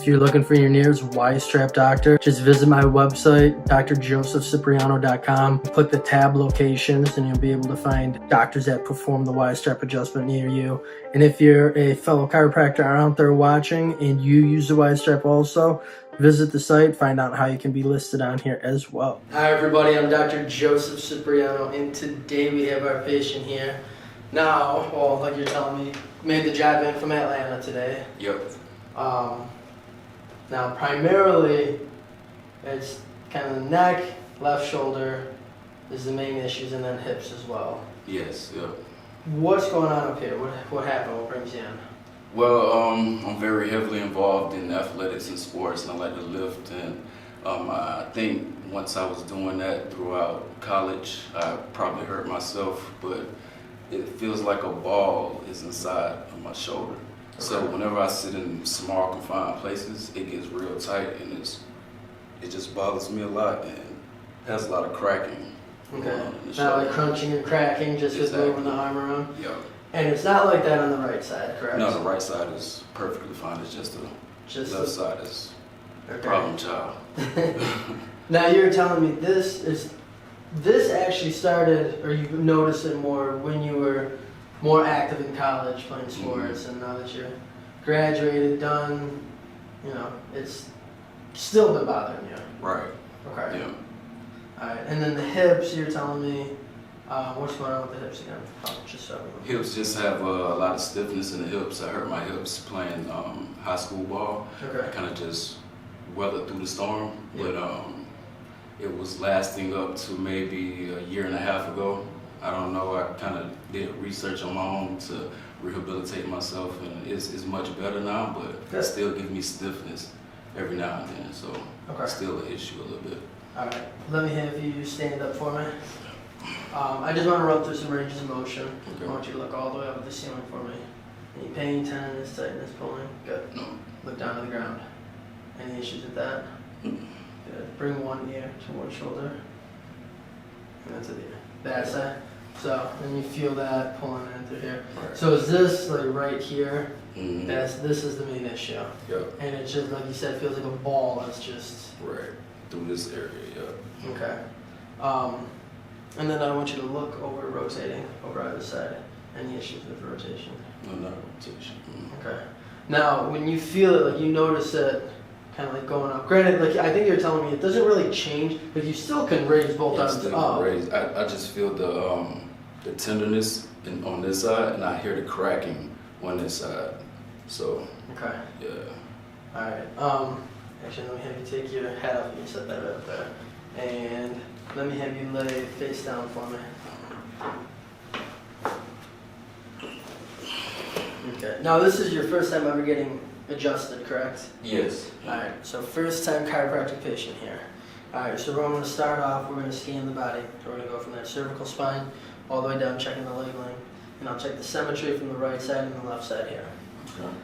you're looking for your nearest Y-strap doctor, just visit my website, drjosephcipriano.com. Click the tab locations and you'll be able to find doctors that perform the Y-strap adjustment near you. And if you're a fellow chiropractor out there watching and you use the Y-strap also, visit the site, find out how you can be listed on here as well. Hi everybody, I'm Dr. Joseph Cipriano, and today we have our patient here. Now, well, like you're telling me, made the drive in from Atlanta today. Yep. Now, primarily, it's kind of the neck, left shoulder is the main issues, and then hips as well. Yes, yep. What's going on up here? What happened? What brings you in? Well, I'm very heavily involved in athletics and sports, and I like to lift. And I think once I was doing that throughout college, I probably hurt myself, but it feels like a ball is inside of my shoulder. Okay. So whenever I sit in small confined places, it gets real tight, and it just bothers me a lot, and has a lot of cracking. Okay. Not like crunching and cracking, just with moving the arm around. Yeah. And it's not like that on the right side, correct? No, the right side is perfectly fine. It's just the left side is problem child. Now you're telling me this actually started, or you noticed it more when you were more active in college playing sports, and now that you're graduated, done, you know, it's still been bothering you. Right. Okay. Yeah. All right, and then the hips, you're telling me, what's going on with the hips again? Just so. Hips just have a lot of stiffness in the hips. I hurt my hips playing high school ball. Okay. I kind of just weathered through the storm, but it was lasting up to maybe a year and a half ago. I don't know. I kind of did research on my own to rehabilitate myself, and it's much better now. But it still gives me stiffness every now and then, so it's still an issue a little bit. All right, let me have you stand up for me. I just want to run through some ranges of motion. Okay. I want you to look all the way up at the ceiling for me. Any pain, tenderness, tightness, pulling? Good. No. Look down to the ground. Any issues with that? Good. Bring one ear to one shoulder. And then to the ear. That's it. So, and you feel that pulling in through here. Right. So is this like right here? Mm-hmm. This is the main issue. Yep. And it's just, like you said, feels like a ball that's just... Right. Through this area, yep. Okay. And then I want you to look over, rotating over either side. Any issues with rotation? No, not rotation. Okay. Now, when you feel it, like you notice it kind of like going up. Granted, like I think you're telling me it doesn't really change, but you still can raise both arms up. Raise. I just feel the tenderness on this side, and I hear the cracking on this side. So. Okay. Yeah. All right. Actually, let me have you take your hat off and you set that right up there. And let me have you lay face down for me. Okay. Now, this is your first time ever getting adjusted, correct? Yes. All right. So, first time chiropractic patient here. All right. So, we're going to start off. We're going to scan the body. We're going to go from that cervical spine all the way down, checking the leg length. And I'll check the symmetry from the right side and the left side here. Okay.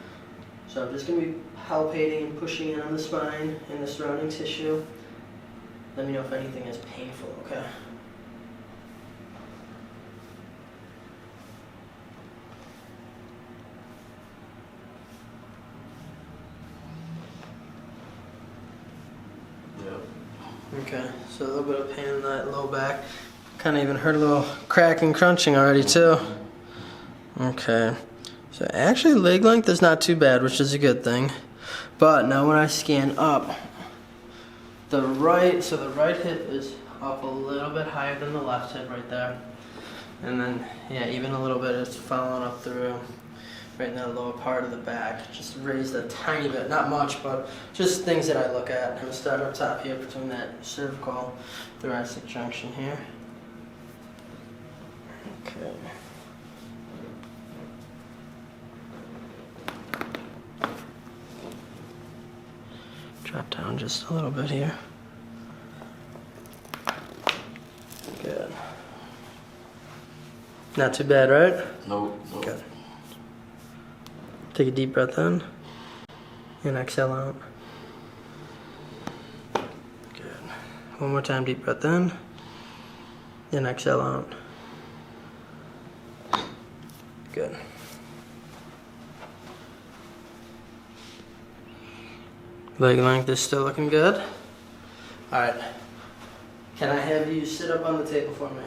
So, I'm just going to be palpating and pushing in on the spine and the surrounding tissue. Let me know if anything is painful, okay? Yep. Okay, so a little bit of pain in that low back. Kind of even heard a little cracking, crunching already too. Okay, so actually leg length is not too bad, which is a good thing. But now when I scan up, the right hip is up a little bit higher than the left hip right there. And then, yeah, even a little bit it's following up through right in that lower part of the back. Just raised a tiny bit, not much, but just things that I look at. I'm going to start up top here between that cervical thoracic junction here. Okay. Drop down just a little bit here. Good. Not too bad, right? Nope. Good. Take a deep breath in and exhale out. Good. One more time, deep breath in and exhale out. Good. Leg length is still looking good. Alright. Can I have you sit up on the table for me?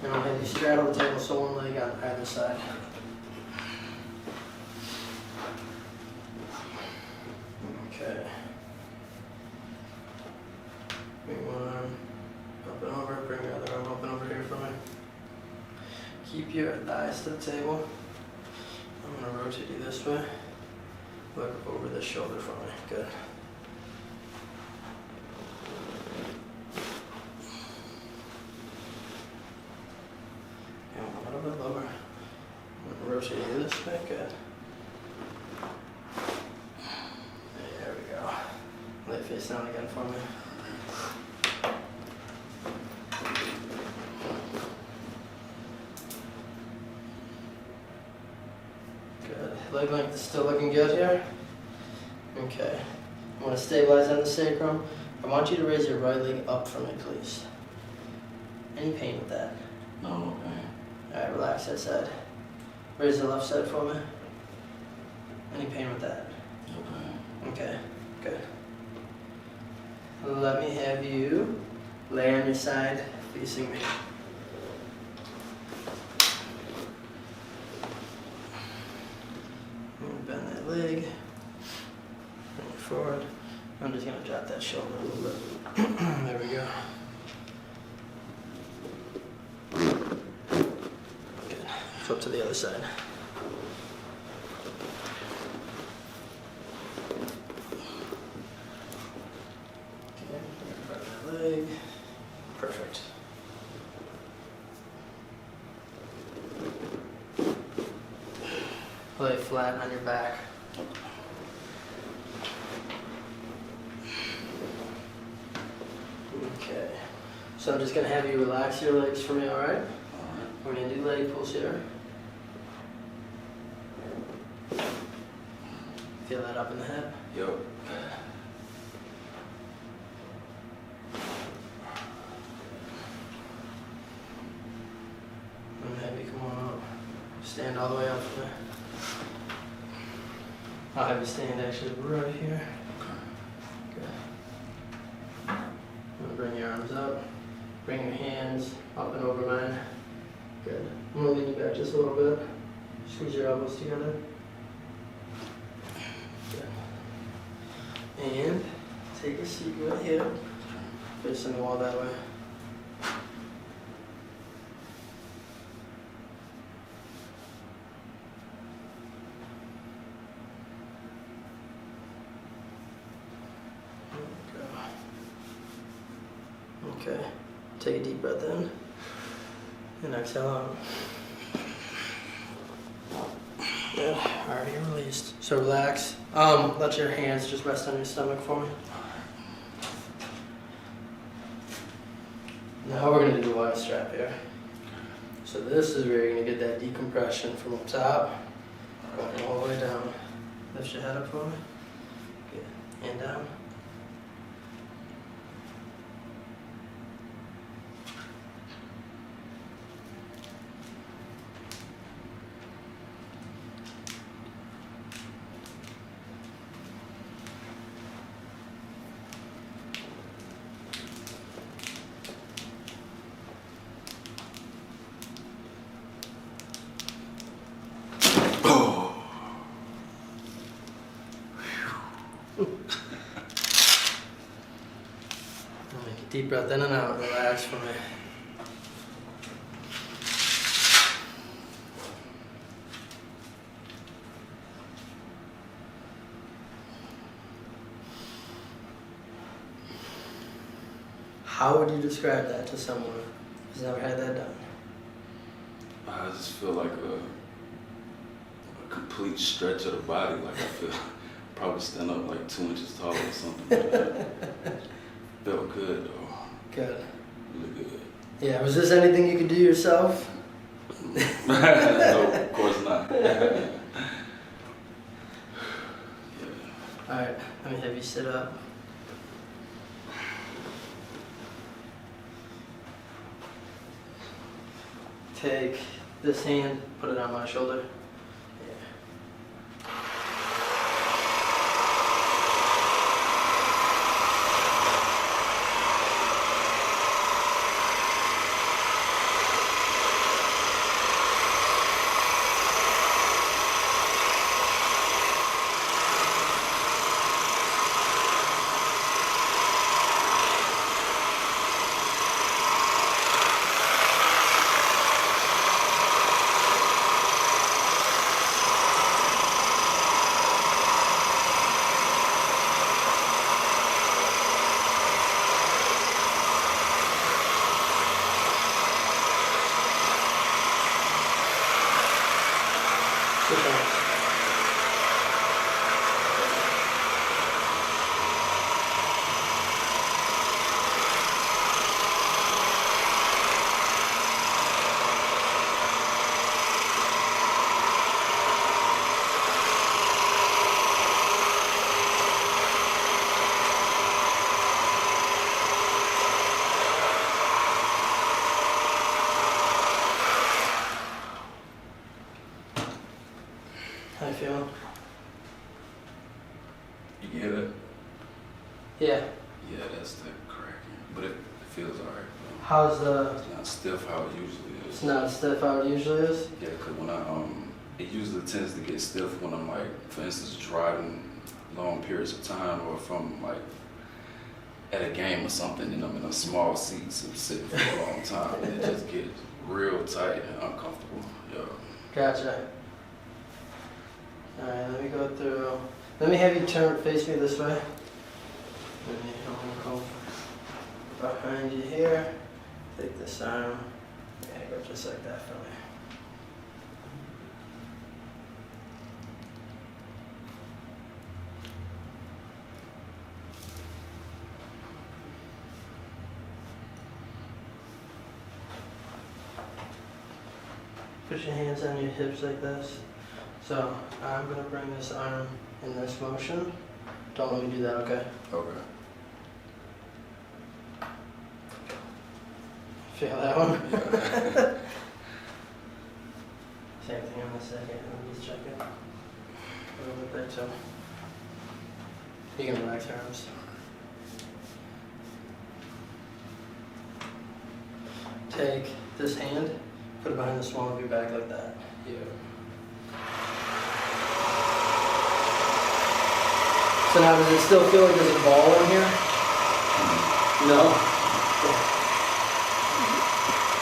And I'll have you straddle the table so one leg on either side. Okay. Bring one arm up and over, bring your other arm up and over here for me. Keep your thighs to the table. I'm going to rotate you this way. Look over the shoulder for me. Good. And a little bit lower. I'm going to rotate you this way. Good. There we go. Lay face down again for me. Good. Leg length is still looking good here. Okay. I'm going to stabilize on the sacrum. I want you to raise your right leg up for me, please. Any pain with that? No, no pain. Alright, relax that side. Raise the left side for me. Any pain with that? No pain. Okay, good. Let me have you lay on your side facing me. Bend that leg. Bring it forward. I'm just going to drop that shoulder a little bit. There we go. Good. Flip to the other side. Okay, bend that leg. Perfect. Lay flat on your back. Okay. So I'm just going to have you relax your legs for me, alright? Alright. We're going to do leg pulls here. Feel that up in the hip? Yep. I'm going to have you come on up. Stand all the way up for me. I'll have you stand actually right here. Good. I'm going to bring your arms up. Bring your hands up and over mine. Good. I'm going to lean you back just a little bit. Squeeze your elbows together. Good. And take a seat right here. Facing the wall that way. Okay, take a deep breath in and exhale out. Good, already released. So relax. Let your hands just rest on your stomach for me. Now we're going to do a Y strap here. So this is where you're going to get that decompression from up top, going all the way down. Lift your head up for me. Good, and down. Deep breath in and out, relax for me. How would you describe that to someone who's never had that done? I just feel like a complete stretch of the body. Like I feel probably stand up like 2 inches tall or something. Felt good though. Good. Really good. Yeah, was this anything you could do yourself? No, of course not. Yeah. Alright, let me have you sit up. Take this hand, put it on my shoulder. Yeah. Yeah. Yeah, that's the cracking. But it feels alright. How's the? It's not stiff how it usually is. It's not stiff how it usually is. Yeah, cause when it usually tends to get stiff when I'm like, for instance, driving long periods of time, or if I'm like at a game or something and I'm in a small seat, so sitting for a long time, and it just gets real tight and uncomfortable. Yeah. Gotcha. All right, let me go through. Let me have you face me this way. Let me go behind you here. Take this arm. Yeah, go just like that for me. Put your hands on your hips like this. So I'm gonna bring this arm in this motion. Don't let me do that, okay? Okay. Feel that one? Yeah. Same thing on the second. Let me just check it. A little bit there too. You can relax your arms. Take this hand, put it behind the small of your back like that. Yeah. So now does it still feel like there's a ball in here? No?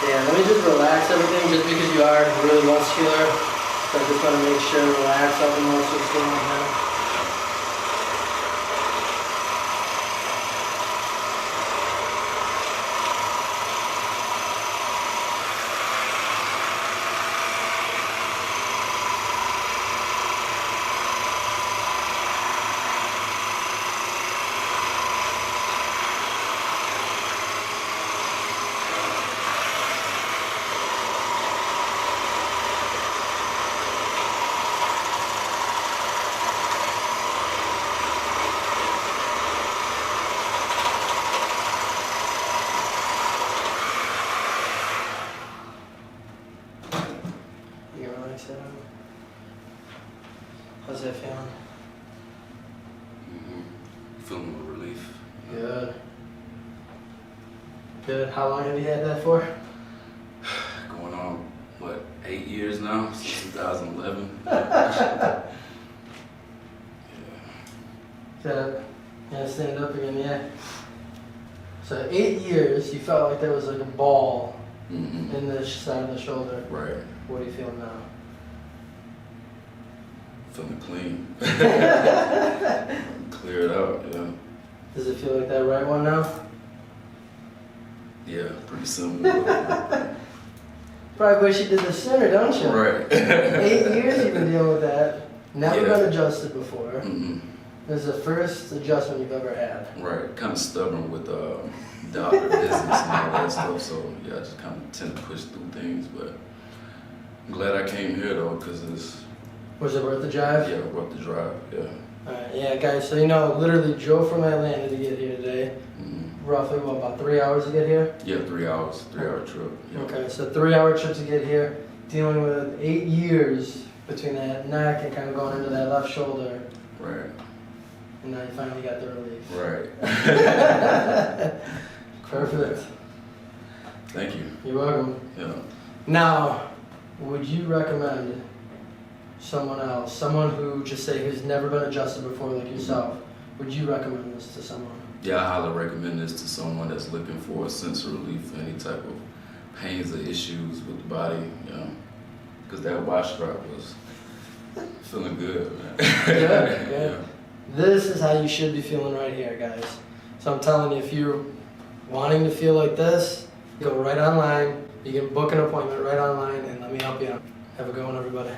Yeah, let me just relax everything just because you are really muscular. So I just want to make sure to relax all the muscles going on now. How's that feeling? Feeling a relief. Good. Good. How long have you had that for? Going on, what, 8 years now? Since 2011. Sit up. Yeah, stand up again, yeah. So 8 years, you felt like there was like a ball in the side of the shoulder. Right. What do you feel now? Feeling clean. Clear it out, yeah. Does it feel like that right one now? Yeah, pretty similar. Probably wish you did this sooner, don't you? Right. 8 years you've been dealing with that. Never Yeah. been adjusted before. Mm-hmm. This is the first adjustment you've ever had. Right. Kind of stubborn with doctor visits and all that stuff, so yeah, I just kind of tend to push through things, but I'm glad I came here though, because it's... Was it worth the drive? Yeah, worth the drive, yeah. Alright, yeah, guys, so you know, literally drove from Atlanta to get here today. Roughly, what, about 3 hours to get here? Yeah, 3 hours, 3 hour trip. Yeah. Okay, so 3 hour trip to get here, dealing with 8 years between that neck and kind of going into that left shoulder. Right. And now you finally got the relief. Right. Perfect. Thank you. You're welcome. Yeah. Now, would you recommend someone else, someone who just say who's never been adjusted before like yourself, would you recommend this to someone? Yeah, I highly recommend this to someone that's looking for a sense of relief for any type of pains or issues with the body, you know, because that wash strap was feeling good, man. Good, good. Yeah. This is how you should be feeling right here, guys. So I'm telling you, if you're wanting to feel like this, go right online. You can book an appointment right online and let me help you out. Have a good one, everybody.